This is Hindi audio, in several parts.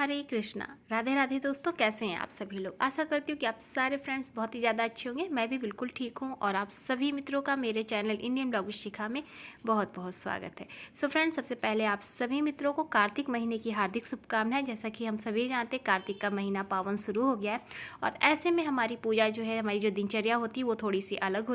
हरे कृष्णा। राधे राधे दोस्तों, कैसे हैं आप सभी लोग। आशा करती हूँ कि आप सारे फ्रेंड्स बहुत ही ज़्यादा अच्छे होंगे। मैं भी बिल्कुल ठीक हूँ और आप सभी मित्रों का मेरे चैनल इंडियन ब्लॉग शिखा में बहुत बहुत स्वागत है। सो फ्रेंड्स, सबसे पहले आप सभी मित्रों को कार्तिक महीने की हार्दिक शुभकामनाएं। जैसा कि हम सभी जानते हैं, कार्तिक का महीना पावन शुरू हो गया है और ऐसे में हमारी पूजा जो है, हमारी जो दिनचर्या होती है वो थोड़ी सी अलग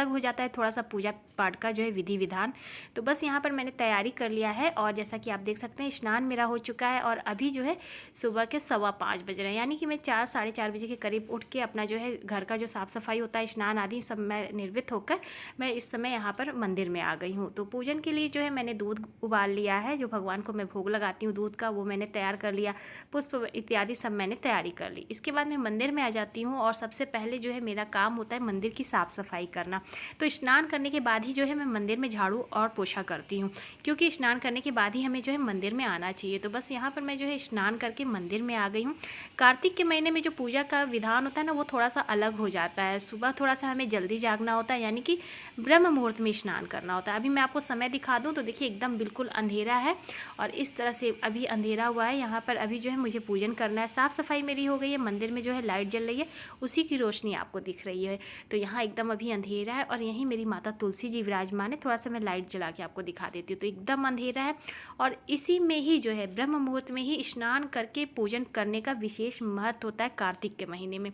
हो जाता है थोड़ा सा पूजा पाठ का जो है विधि विधान। तो बस यहाँ पर मैंने तैयारी कर लिया है और जैसा कि आप देख सकते हैं, स्नान मेरा हो चुका है और अभी जो है सुबह के 5:15 बज रहे हैं। यानी कि मैं 4 साढ़े 4 बजे के करीब उठ के अपना जो है घर का जो साफ़ सफाई होता है, स्नान आदि सब मैं निर्वित होकर मैं इस समय यहाँ पर मंदिर में आ गई हूँ। तो पूजन के लिए जो है मैंने दूध उबाल लिया है, जो भगवान को मैं भोग लगाती हूँ दूध का, वो मैंने तैयार कर लिया। पुष्प इत्यादि सब मैंने तैयारी कर ली। इसके बाद मैं मंदिर में आ जाती हूँ और सबसे पहले जो है मेरा काम होता है मंदिर की साफ़ सफाई करना। तो स्नान करने के बाद ही जो है मैं मंदिर में झाड़ू और पोछा करती हूँ, क्योंकि स्नान करने के बाद ही हमें जो है मंदिर में आना चाहिए। तो बस यहाँ पर मैं जो है स्नान करके मंदिर में आ गई हूँ। कार्तिक के महीने में जो पूजा का विधान होता है ना, वो थोड़ा सा अलग हो जाता है। सुबह थोड़ा सा हमें जल्दी जागना होता है, यानी कि ब्रह्म मुहूर्त में स्नान करना होता है। अभी मैं आपको समय दिखा दूँ तो देखिए, एकदम बिल्कुल अंधेरा है और इस तरह से अभी अंधेरा हुआ है। यहाँ पर अभी जो है मुझे पूजन करना है। साफ़ सफाई मेरी हो गई है, मंदिर में जो है लाइट जल रही है, उसी की रोशनी आपको दिख रही है। तो यहाँ एकदम अभी अंधेरा है और यहीं मेरी माता तुलसी जी विराजमान है। थोड़ा सा मैं लाइट जला के आपको दिखा देती हूँ। तो एकदम अंधेरा है और इसी में ही जो है ब्रह्म मुहूर्त में ही स्नान करके पूजन करने का विशेष महत्व होता है कार्तिक के महीने में।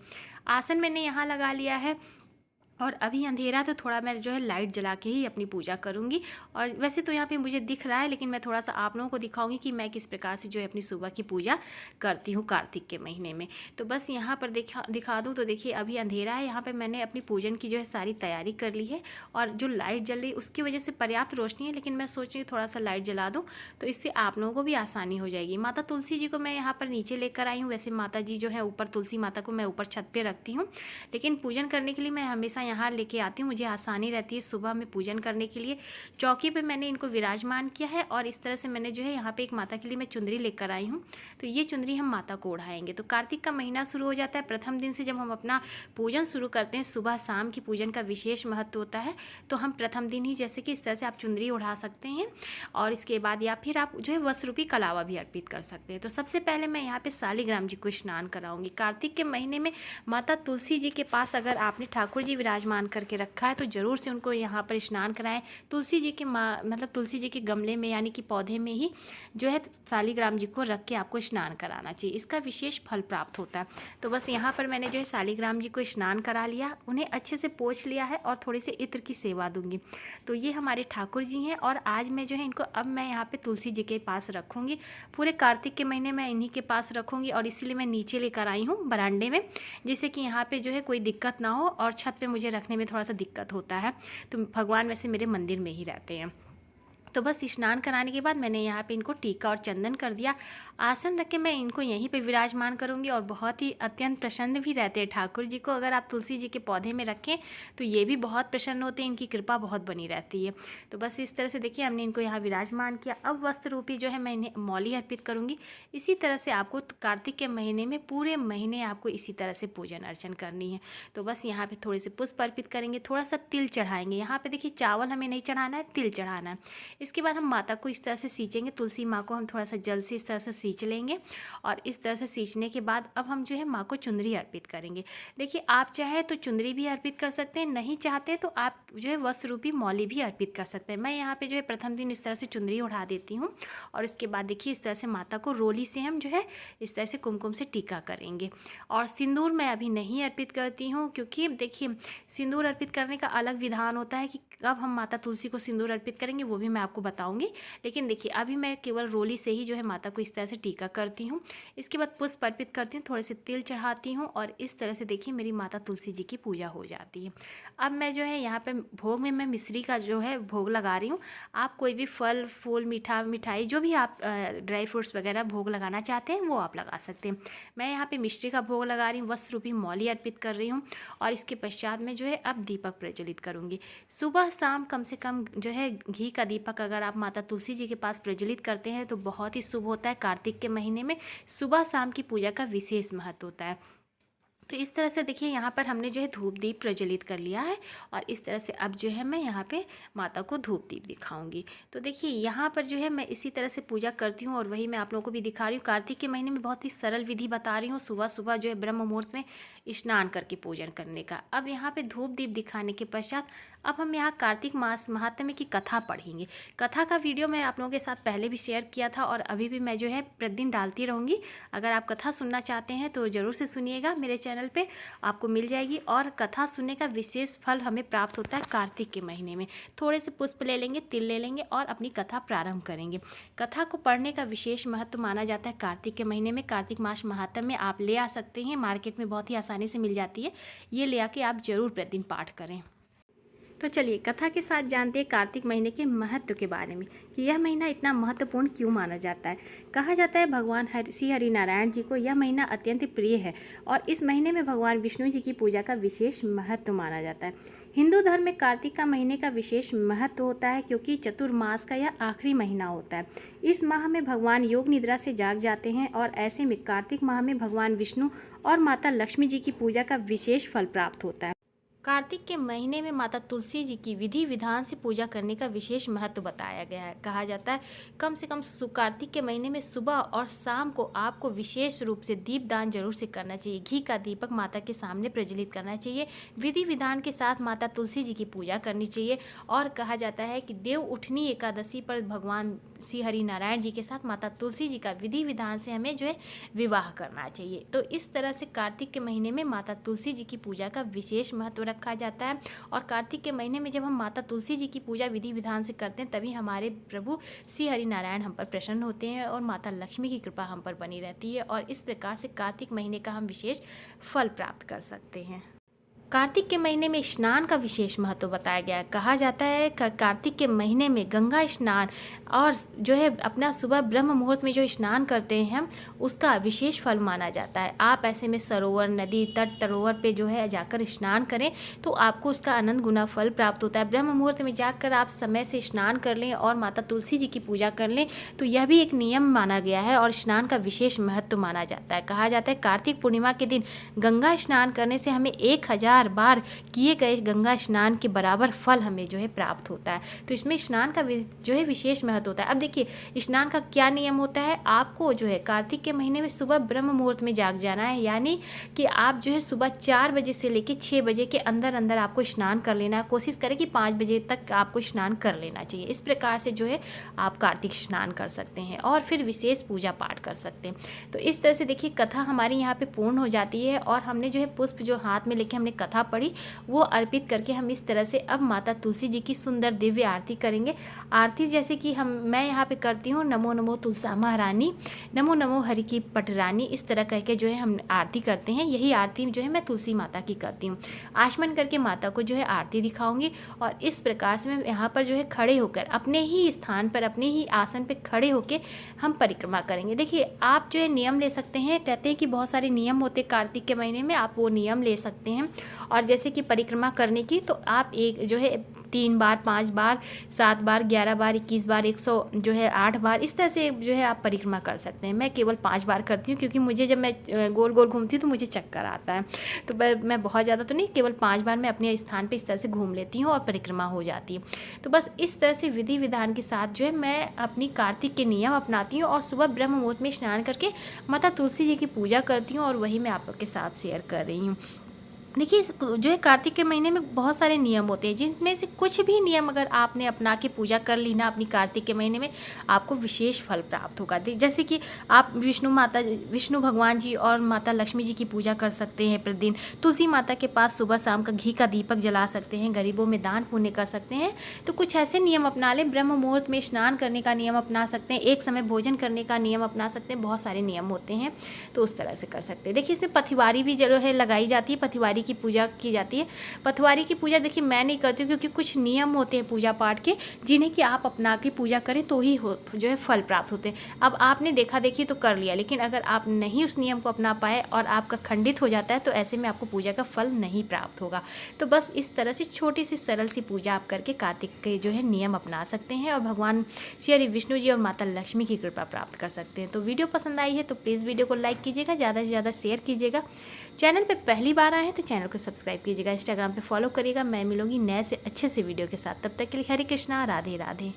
आसन मैंने यहाँ लगा लिया है और अभी अंधेरा तो थोड़ा मैं जो है लाइट जला के ही अपनी पूजा करूँगी। और वैसे तो यहाँ पे मुझे दिख रहा है, लेकिन मैं थोड़ा सा आप लोगों को दिखाऊंगी कि मैं किस प्रकार से जो है अपनी सुबह की पूजा करती हूँ कार्तिक के महीने में। तो बस यहाँ पर दिखा दूँ तो देखिए, अभी अंधेरा है। यहाँ पर मैंने अपनी पूजन की जो है सारी तैयारी कर ली है और जो लाइट जल रही उसकी वजह से पर्याप्त रोशनी है, लेकिन मैं सोच रही हूँ थोड़ा सा लाइट जला दूँ तो इससे आप लोगों को भी आसानी हो जाएगी। माता तुलसी जी को मैं यहाँ पर नीचे लेकर आई हूँ। वैसे माता जी जो है ऊपर, तुलसी माता को मैं ऊपर छत पर रखती हूँ, लेकिन पूजन करने के लिए मैं हमेशा यहाँ लेके आती हूँ। मुझे आसानी रहती है सुबह में पूजन करने के लिए। चौकी पे मैंने इनको विराजमान किया है और इस तरह से मैंने जो है यहाँ पे एक माता के लिए मैं चुंदरी लेकर आई हूँ। तो ये चुंदरी हम माता को ओढ़ाएंगे। तो कार्तिक का महीना शुरू हो जाता है प्रथम दिन से, जब हम अपना पूजन शुरू करते हैं। सुबह शाम की पूजन का विशेष महत्व होता है। तो हम प्रथम दिन ही जैसे कि इस तरह से आप चुंदरी ओढ़ा सकते हैं और इसके बाद या फिर आप जो है वस्त्र रूपी कलावा भी अर्पित कर सकते हैं। तो सबसे पहले मैं यहाँ पे शालिग्राम जी को स्नान कराऊंगी। कार्तिक के महीने में माता तुलसी जी के पास अगर आपने ठाकुर जी विराजमान करके रखा है तो ज़रूर से उनको यहाँ पर स्नान कराएं। तुलसी जी के मतलब तुलसी जी के गमले में, यानी कि पौधे में ही जो है शालिग्राम जी को रख के आपको स्नान कराना चाहिए। इसका विशेष फल प्राप्त होता है। तो बस यहाँ पर मैंने जो है शालिग्राम जी को स्नान करा लिया, उन्हें अच्छे से पोंछ लिया है और थोड़ी सी इत्र की सेवा दूंगी। तो ये हमारे ठाकुर जी हैं और आज मैं जो है इनको अब मैं यहाँ पे तुलसी जी के पास रखूँगी। पूरे कार्तिक के महीने में इन्हीं के पास रखूँगी और इसीलिए मैं नीचे लेकर आई हूँ बरामदे में, जिससे कि यहाँ पे जो है कोई दिक्कत ना हो और छत पे मुझे रखने में थोड़ा सा दिक्कत होता है। तो भगवान वैसे मेरे मंदिर में ही रहते हैं। तो बस स्नान कराने के बाद मैंने यहाँ पे इनको टीका और चंदन कर दिया। आसन रख के मैं इनको यहीं पे विराजमान करूँगी और बहुत ही अत्यंत प्रसन्न भी रहते हैं ठाकुर जी को। अगर आप तुलसी जी के पौधे में रखें तो ये भी बहुत प्रसन्न होते हैं, इनकी कृपा बहुत बनी रहती है। तो बस इस तरह से देखिए, हमने इनको यहाँ विराजमान किया। अब वस्त्र रूपी जो है मैं इन्हें मौली अर्पित करूँगी। इसी तरह से आपको कार्तिक के महीने में पूरे महीने आपको इसी तरह से पूजन अर्चन करनी है। तो बस यहाँ पर थोड़े से पुष्प अर्पित करेंगे, थोड़ा सा तिल चढ़ाएंगे। यहाँ पर देखिए, चावल हमें नहीं चढ़ाना है, तिल चढ़ाना है। इसके बाद हम माता को इस तरह से सींचेंगे। तुलसी माँ को हम थोड़ा सा जल से इस तरह से सींच लेंगे और इस तरह से सींचने के बाद अब हम जो है माँ को चुंदरी अर्पित करेंगे। देखिए, आप चाहे तो चुंदरी भी अर्पित कर सकते हैं, नहीं चाहते तो आप जो है वस्त्र रूपी मौली भी अर्पित कर सकते हैं। मैं यहाँ पे जो है प्रथम दिन इस तरह से चुंदरी उड़ा देती हूँ और इसके बाद देखिए इस तरह से माता को रोली से हम जो है इस तरह से कुमकुम से टीका करेंगे। और सिंदूर मैं अभी नहीं अर्पित करती हूँ, क्योंकि देखिए सिंदूर अर्पित करने का अलग विधान होता है कि कब हम माता तुलसी को सिंदूर अर्पित करेंगे, वो भी मैं आपको बताऊंगी। लेकिन देखिए, अभी मैं केवल रोली से ही जो है माता को इस तरह से टीका करती हूँ। इसके बाद पुष्प अर्पित करती हूँ, थोड़े से तिल चढ़ाती हूँ और इस तरह से देखिए मेरी माता तुलसी जी की पूजा हो जाती है। अब मैं जो है यहाँ पे भोग में मैं मिश्री का जो है भोग लगा रही हूँ। आप कोई भी फल फूल मिठाई जो भी आप ड्राई फ्रूट्स वगैरह भोग लगाना चाहते हैं वो आप लगा सकते हैं। मैं यहाँ पे मिश्री का भोग लगा रही हूँ, वस्त्र रूपी मौली अर्पित कर रही हूँ और इसके पश्चात में जो है अब दीपक प्रज्वलित करूँगी। सुबह शाम कम से कम जो है घी का दीपक अगर आप माता तुलसी जी के पास प्रज्वलित करते हैं तो बहुत ही शुभ होता है। कार्तिक के महीने में सुबह शाम की पूजा का विशेष महत्व होता है। तो इस तरह से देखिए यहाँ पर हमने जो है धूप दीप प्रज्वलित कर लिया है और इस तरह से अब जो है मैं यहाँ पे माता को धूप दीप दिखाऊंगी। तो देखिए यहाँ पर जो है मैं इसी तरह से पूजा करती हूँ और वही मैं आप लोगों को भी दिखा रही हूँ। कार्तिक के महीने में बहुत ही सरल विधि बता रही हूँ, सुबह सुबह जो है ब्रह्म मुहूर्त में स्नान करके पूजन करने का। अब यहाँ पे धूप दीप दिखाने के पश्चात अब हम यहाँ कार्तिक मास महात्म्य की कथा पढ़ेंगे। कथा का वीडियो मैं आप लोगों के साथ पहले भी शेयर किया था और अभी भी मैं जो है प्रतिदिन डालती रहूँगी। अगर आप कथा सुनना चाहते हैं तो ज़रूर से सुनिएगा, मेरे चैनल पे आपको मिल जाएगी। और कथा सुनने का विशेष फल हमें प्राप्त होता है कार्तिक के महीने में। थोड़े से पुष्प ले लेंगे, तिल ले लेंगे और अपनी कथा प्रारंभ करेंगे। कथा को पढ़ने का विशेष महत्व माना जाता है कार्तिक के महीने में। कार्तिक मास महात्म्य आप ले आ सकते हैं, मार्केट में बहुत ही आसानी से मिल जाती है। ये ले आके आप जरूर प्रतिदिन पाठ करें। तो चलिए कथा के साथ जानते हैं कार्तिक महीने के महत्व के बारे में कि यह महीना इतना महत्वपूर्ण क्यों माना जाता है। कहा जाता है भगवान श्री हरिनारायण जी को यह महीना अत्यंत प्रिय है और इस महीने में भगवान विष्णु जी की पूजा का विशेष महत्व माना जाता है। हिंदू धर्म में कार्तिक का महीने का विशेष महत्व होता है क्योंकि चतुर्मास का यह आखिरी महीना होता है। इस माह में भगवान योग निद्रा से जाग जाते हैं और ऐसे में कार्तिक माह में भगवान विष्णु और माता लक्ष्मी जी की पूजा का विशेष फल प्राप्त होता है। कार्तिक के महीने में माता तुलसी जी की विधि विधान से पूजा करने का विशेष महत्व बताया गया है। कहा जाता है कम से कम कार्तिक के महीने में सुबह और शाम को आपको विशेष रूप से दीपदान जरूर से करना चाहिए। घी का दीपक माता के सामने प्रज्वलित करना चाहिए। विधि विधान के साथ माता तुलसी जी की पूजा करनी चाहिए। और कहा जाता है कि देव उठनी एकादशी पर भगवान श्री हरिनारायण जी के साथ माता तुलसी जी का विधि विधान से हमें जो है विवाह करना चाहिए। तो इस तरह से कार्तिक के महीने में माता तुलसी जी की पूजा का विशेष महत्व रखा जाता है। और कार्तिक के महीने में जब हम माता तुलसी जी की पूजा विधि विधान से करते हैं तभी हमारे प्रभु श्री हरिनारायण हम पर प्रसन्न होते हैं और माता लक्ष्मी की कृपा हम पर बनी रहती है। और इस प्रकार से कार्तिक महीने का हम विशेष फल प्राप्त कर सकते हैं। कार्तिक के महीने में स्नान का विशेष महत्व बताया गया है। कहा जाता है कार्तिक के महीने में गंगा स्नान और जो है अपना सुबह ब्रह्म मुहूर्त में जो स्नान करते हैं हम, उसका विशेष फल माना जाता है। आप ऐसे में सरोवर, नदी, तट, तरोवर पे जो है जाकर स्नान करें तो आपको उसका अनंत गुना फल प्राप्त होता है। ब्रह्म मुहूर्त में जाकर आप समय से स्नान कर लें और माता तुलसी जी की पूजा कर लें तो यह भी एक नियम माना गया है और स्नान का विशेष महत्व माना जाता है। कहा जाता है कार्तिक पूर्णिमा के दिन गंगा स्नान करने से हमें 1000 बार किए गए गंगा स्नान के बराबर फल हमें जो है प्राप्त होता है। तो इसमें स्नान का जो है विशेष महत्व होता है। अब देखिए स्नान का क्या नियम होता है। आपको जो है कार्तिक के महीने में सुबह ब्रह्म मुहूर्त में जाग जाना है, यानी कि आप जो है सुबह 4 बजे से लेकर 6 बजे के अंदर अंदर आपको स्नान कर लेना है। कोशिश करें कि 5 बजे तक आपको स्नान कर लेना चाहिए। इस प्रकार से जो है आप कार्तिक स्नान कर सकते हैं और फिर विशेष पूजा पाठ कर सकते हैं। तो इस तरह से देखिए कथा हमारी यहाँ पे पूर्ण हो जाती है और हमने जो है पुष्प जो हाथ में लेके हमने कथा पढ़ी वो अर्पित करके हम इस तरह से अब माता तुलसी जी की सुंदर दिव्य आरती करेंगे। आरती जैसे कि मैं यहाँ पे करती हूँ, नमो नमो तुलसा महारानी, नमो नमो हरि की पटरानी, इस तरह कह के जो है हम आरती करते हैं। यही आरती जो है मैं तुलसी माता की करती हूँ। आचमन करके माता को जो है आरती दिखाऊंगी और इस प्रकार से मैं यहाँ पर जो है खड़े होकर अपने ही स्थान पर, अपने ही आसन पर खड़े होकर हम परिक्रमा करेंगे। देखिए आप जो है नियम ले सकते हैं। कहते हैं कि बहुत सारे नियम होते हैं कार्तिक के महीने में, आप वो नियम ले सकते हैं। और जैसे कि परिक्रमा करने की तो आप एक जो है 3 बार, 5 बार, 7 बार, 11 बार, 21 बार, 100 जो है 8 बार, इस तरह से जो है आप परिक्रमा कर सकते हैं। मैं केवल 5 बार करती हूँ क्योंकि मुझे जब मैं गोल गोल घूमती हूँ तो मुझे चक्कर आता है। तो मैं बहुत ज़्यादा तो नहीं, केवल 5 बार मैं अपने स्थान पे इस तरह से घूम लेती हूँ और परिक्रमा हो जाती है। तो बस इस तरह से विधि विधान के साथ जो है मैं अपनी कार्तिक के नियम अपनाती हूँ और सुबह ब्रह्म मुहूर्त में स्नान करके माता तुलसी जी की पूजा करती हूँ और वही मैं आप लोग के साथ शेयर कर रही हूँ। देखिए जो है कार्तिक के महीने में बहुत सारे नियम होते हैं, जिनमें से कुछ भी नियम अगर आपने अपना के पूजा कर ली ना अपनी कार्तिक के महीने में, आपको विशेष फल प्राप्त होगा। जैसे कि आप विष्णु भगवान जी और माता लक्ष्मी जी की पूजा कर सकते हैं प्रतिदिन। तुलसी माता के पास सुबह शाम का घी का दीपक जला सकते हैं, गरीबों में दान पुण्य कर सकते हैं। तो कुछ ऐसे नियम अपना लें। ब्रह्म मुहूर्त में स्नान करने का नियम अपना सकते हैं, एक समय भोजन करने का नियम अपना सकते हैं। बहुत सारे नियम होते हैं तो उस तरह से कर सकते हैं। देखिए इसमें पथिवारी भी जो है लगाई जाती है। पथिवारी की पूजा की जाती है। पथवारी की पूजा देखिए मैं नहीं करती हूँ, क्योंकि कुछ नियम होते हैं पूजा पाठ के जिन्हें कि आप अपना के पूजा करें तो ही जो है फल प्राप्त होते हैं। अब आपने देखा देखी तो कर लिया, लेकिन अगर आप नहीं उस नियम को अपना पाए और आपका खंडित हो जाता है तो ऐसे में आपको पूजा का फल नहीं प्राप्त होगा। तो बस इस तरह से छोटी सी सरल सी पूजा आप करके कार्तिक के जो है नियम अपना सकते हैं और भगवान श्री विष्णु जी और माता लक्ष्मी की कृपा प्राप्त कर सकते हैं। तो वीडियो पसंद आई है तो प्लीज़ वीडियो को लाइक कीजिएगा, ज़्यादा से ज़्यादा शेयर कीजिएगा। चैनल पे पहली बार आए हैं तो चैनल को सब्सक्राइब कीजिएगा, इंस्टाग्राम पे फॉलो करिएगा। मैं मिलूंगी नए से अच्छे से वीडियो के साथ, तब तक के लिए हरे कृष्णा, राधे राधे।